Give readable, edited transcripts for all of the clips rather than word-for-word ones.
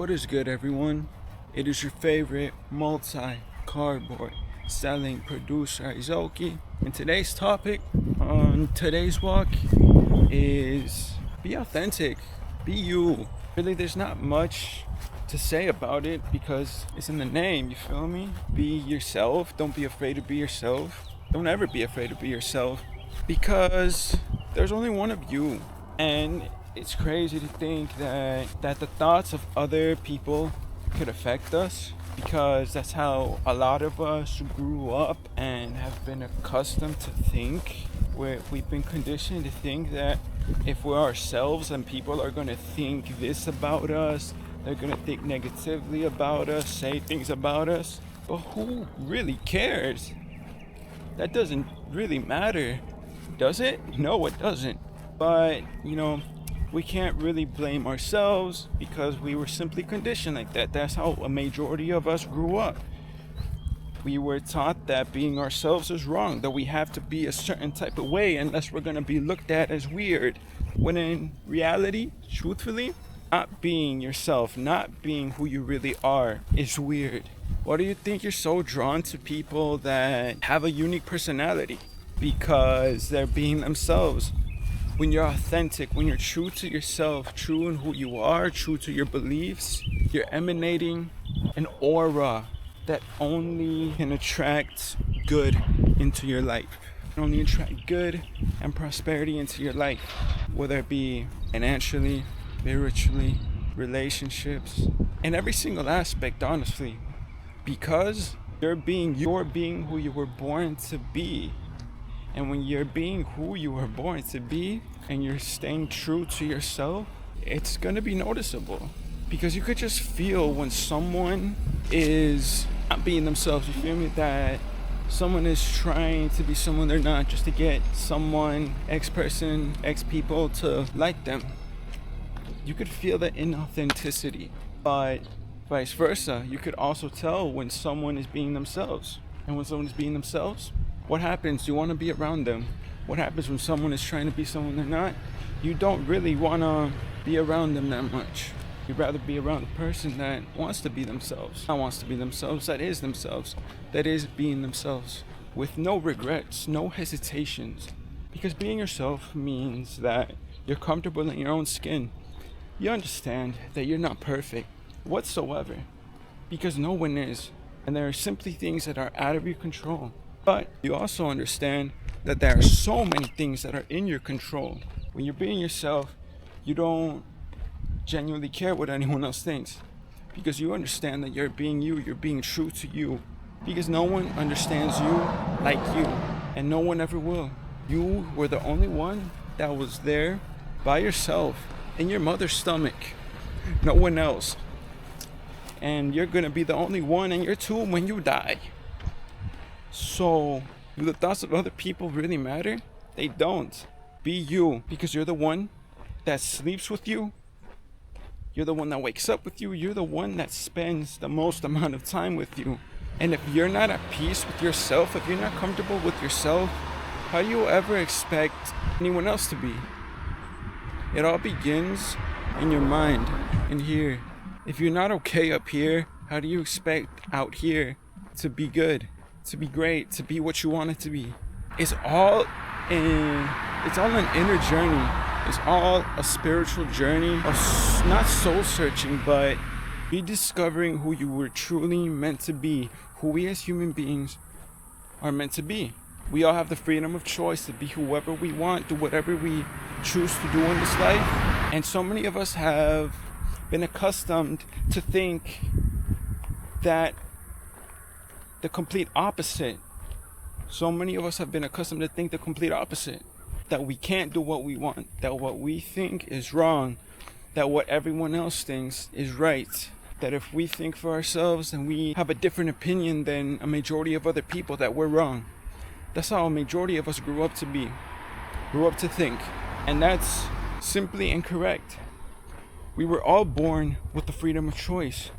What is good, everyone? It is your favorite multi-cardboard selling producer, Izoki. And today's topic on today's walk is be authentic, be you. Really, there's not much to say about it because it's in the name, you feel me? Be yourself. Don't be afraid to be yourself. Don't ever be afraid to be yourself because there's only one of you. And it's crazy to think that the thoughts of other people could affect us, because that's how a lot of us grew up and have been accustomed to think. We've been conditioned to think that if we're ourselves and people are going to think this about us, they're going to think negatively about us, say things about us. But who really cares? That doesn't really matter, does it? No, it doesn't. But, we can't really blame ourselves because we were simply conditioned like that. That's how a majority of us grew up. We were taught that being ourselves is wrong, that we have to be a certain type of way unless we're going to be looked at as weird. When in reality, truthfully, not being yourself, not being who you really are is weird. Why do you think you're so drawn to people that have a unique personality? Because they're being themselves. When you're authentic, when you're true to yourself, true in who you are, true to your beliefs, you're emanating an aura that only can attract good into your life. Only attract good and prosperity into your life, whether it be financially, spiritually, relationships, in every single aspect, honestly, because you're being who you were born to be. And when you're being who you were born to be and you're staying true to yourself, it's going to be noticeable. Because you could just feel when someone is not being themselves, you feel me? That someone is trying to be someone they're not just to get someone, X person, X people to like them. You could feel the inauthenticity. But vice versa, you could also tell when someone is being themselves. And when someone is being themselves, what happens? You want to be around them. What happens when someone is trying to be someone they're not? You don't really want to be around them that much. You'd rather be around a person that wants to be themselves. That wants to be themselves, that is themselves. That is being themselves. With no regrets, no hesitations. Because being yourself means that you're comfortable in your own skin. You understand that you're not perfect whatsoever. Because no one is. And there are simply things that are out of your control. But you also understand that there are so many things that are in your control. When you're being yourself, you don't genuinely care what anyone else thinks. Because you understand that you're being you, you're being true to you. Because no one understands you like you, and no one ever will. You were the only one that was there by yourself in your mother's stomach. No one else. And you're gonna be the only one in your tomb when you die. So, do the thoughts of other people really matter? They don't. Be you, because you're the one that sleeps with you. You're the one that wakes up with you. You're the one that spends the most amount of time with you. And if you're not at peace with yourself, if you're not comfortable with yourself, how do you ever expect anyone else to be? It all begins in your mind, in here. If you're not okay up here, how do you expect out here to be good? To be great, to be what you want it to be? It's all an inner journey. It's all a spiritual journey of not soul searching, but rediscovering who you were truly meant to be, who we as human beings are meant to be. We all have the freedom of choice to be whoever we want, do whatever we choose to do in this life. And so many of us have been accustomed to think that the complete opposite. So many of us have been accustomed to think the complete opposite. That we can't do what we want. That what we think is wrong. That what everyone else thinks is right. That if we think for ourselves and we have a different opinion than a majority of other people, that we're wrong. That's how a majority of us grew up to be. Grew up to think. And that's simply incorrect. We were all born with the freedom of choice.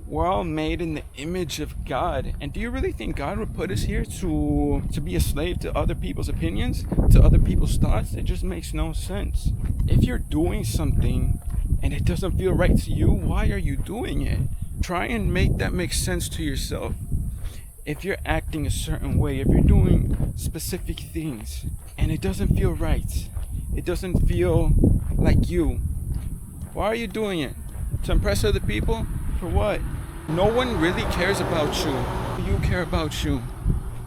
We're all made in the image of God. And do you really think God would put us here to be a slave to other people's opinions, to other people's thoughts? It just makes no sense. If you're doing something and it doesn't feel right to you, why are you doing it? Try and make that make sense to yourself. If you're acting a certain way, if you're doing specific things, and it doesn't feel right, it doesn't feel like you, why are you doing it? To impress other people? For what? No one really cares about you. You care about you.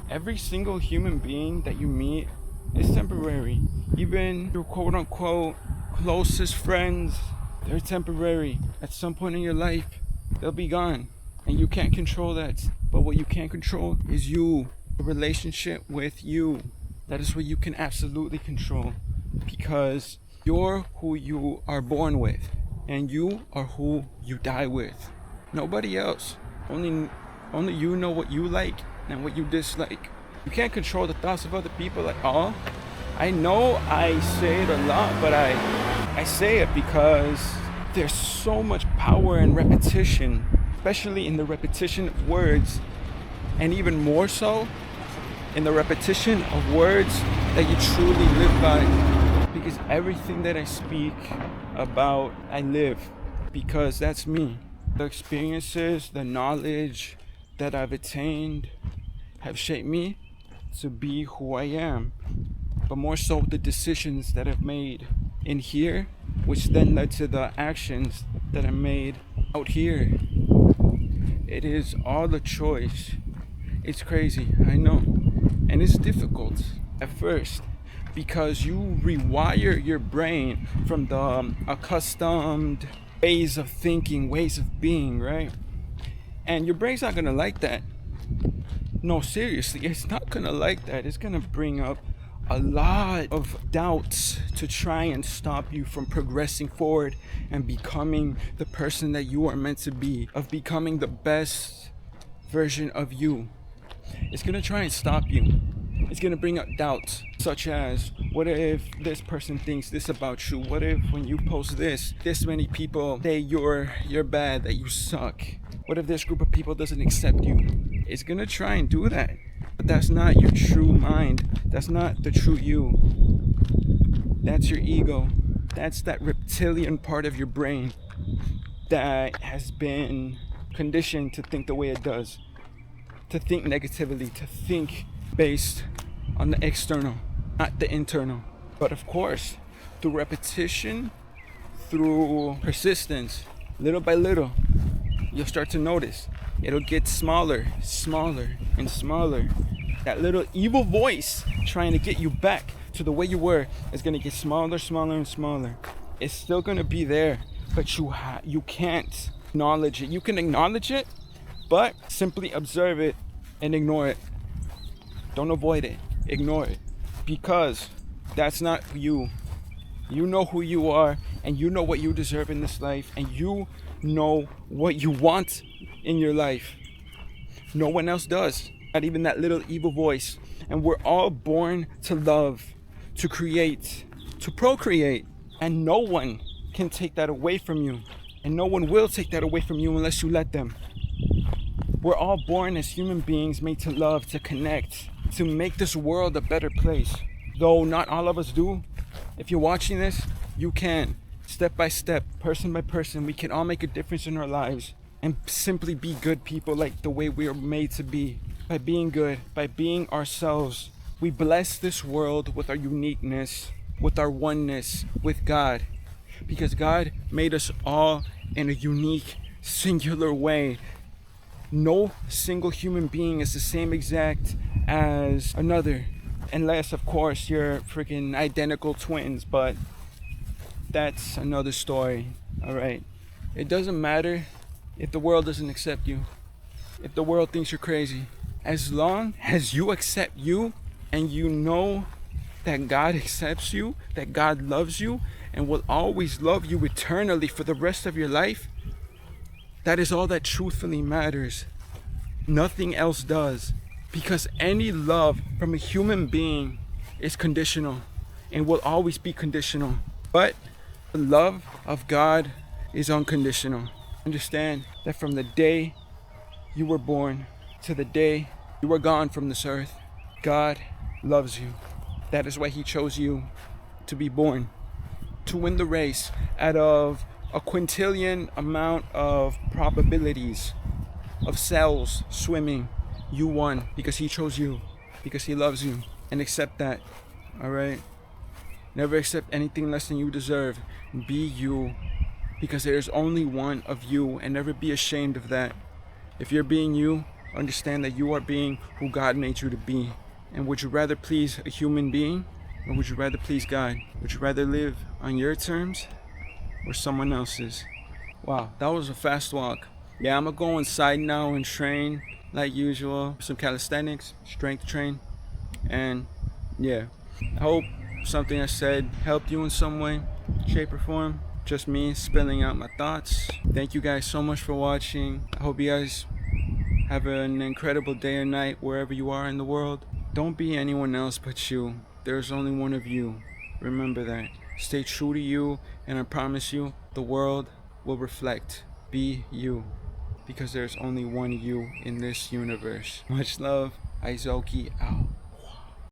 Every single human being that you meet is temporary. Even your quote unquote closest friends, they're temporary. At some point in your life, they'll be gone. And you can't control that. But what you can control is you. The relationship with you. That is what you can absolutely control. Because you're who you are born with. And you are who you die with. Nobody else. Only you know what you like and what you dislike. You can't control the thoughts of other people at all. I know I say it a lot, but I say it because there's so much power in repetition, especially in the repetition of words, and even more so in the repetition of words that you truly live by. Because everything that I speak about, I live, because that's me. The experiences, the knowledge that I've attained have shaped me to be who I am. But more so the decisions that I've made in here, which then led to the actions that I made out here. It is all a choice. It's crazy, I know. And it's difficult at first because you rewire your brain from the accustomed ways of thinking, ways of being, right? And your brain's not gonna like that. No, seriously, it's not gonna like that. It's gonna bring up a lot of doubts to try and stop you from progressing forward and becoming the person that you are meant to be, of becoming the best version of you. It's gonna try and stop you. It's gonna bring up doubts, such as, what if this person thinks this about you? What if when you post this many people say you're bad, that you suck? What if this group of people doesn't accept you? It's gonna try and do that. But that's not your true mind. That's not the true you. That's your ego. That's that reptilian part of your brain that has been conditioned to think the way it does. To think negatively, to think based on the external, not the internal. But of course, through repetition, through persistence, little by little, you'll start to notice it'll get smaller, smaller, and smaller. That little evil voice trying to get you back to the way you were is gonna get smaller, smaller, and smaller. It's still gonna be there, but you can't acknowledge it. You can acknowledge it, but simply observe it and ignore it. Don't avoid it. Ignore it. Because that's not you. You know who you are, and you know what you deserve in this life, and you know what you want in your life. No one else does. Not even that little evil voice. And we're all born to love, to create, to procreate. And no one can take that away from you. And no one will take that away from you unless you let them. We're all born as human beings made to love, to connect, to make this world a better place. Though not all of us do. If you're watching this, you can. Step by step, person by person, we can all make a difference in our lives and simply be good people like the way we are made to be. By being good, by being ourselves, we bless this world with our uniqueness, with our oneness, with God. Because God made us all in a unique, singular way. No single human being is the same exact as another. Unless, of course, you're freaking identical twins, but that's another story. Alright. It doesn't matter if the world doesn't accept you. If the world thinks you're crazy. As long as you accept you and you know that God accepts you, that God loves you and will always love you eternally for the rest of your life, that is all that truthfully matters. Nothing else does. Because any love from a human being is conditional and will always be conditional. But the love of God is unconditional. Understand that from the day you were born to the day you were gone from this earth, God loves you. That is why He chose you to be born, to win the race out of a quintillion amount of probabilities of cells swimming. You won because he chose you, because he loves you. And accept that. Alright? Never accept anything less than you deserve. Be you, because there's only one of you, and never be ashamed of that. If you're being you, understand that you are being who God made you to be. And would you rather please a human being, or would you rather please God? Would you rather live on your terms or someone else's? Wow, that was a fast walk. Yeah, I'm gonna go inside now and train like usual. Some calisthenics, strength train. And yeah, I hope something I said helped you in some way, shape or form. Just me spilling out my thoughts. Thank you guys so much for watching. I hope you guys have an incredible day or night wherever you are in the world. Don't be anyone else but you. There's only one of you. Remember that. Stay true to you, and I promise you, the world will reflect. Be you, because there's only one you in this universe. Much love. Izoki out.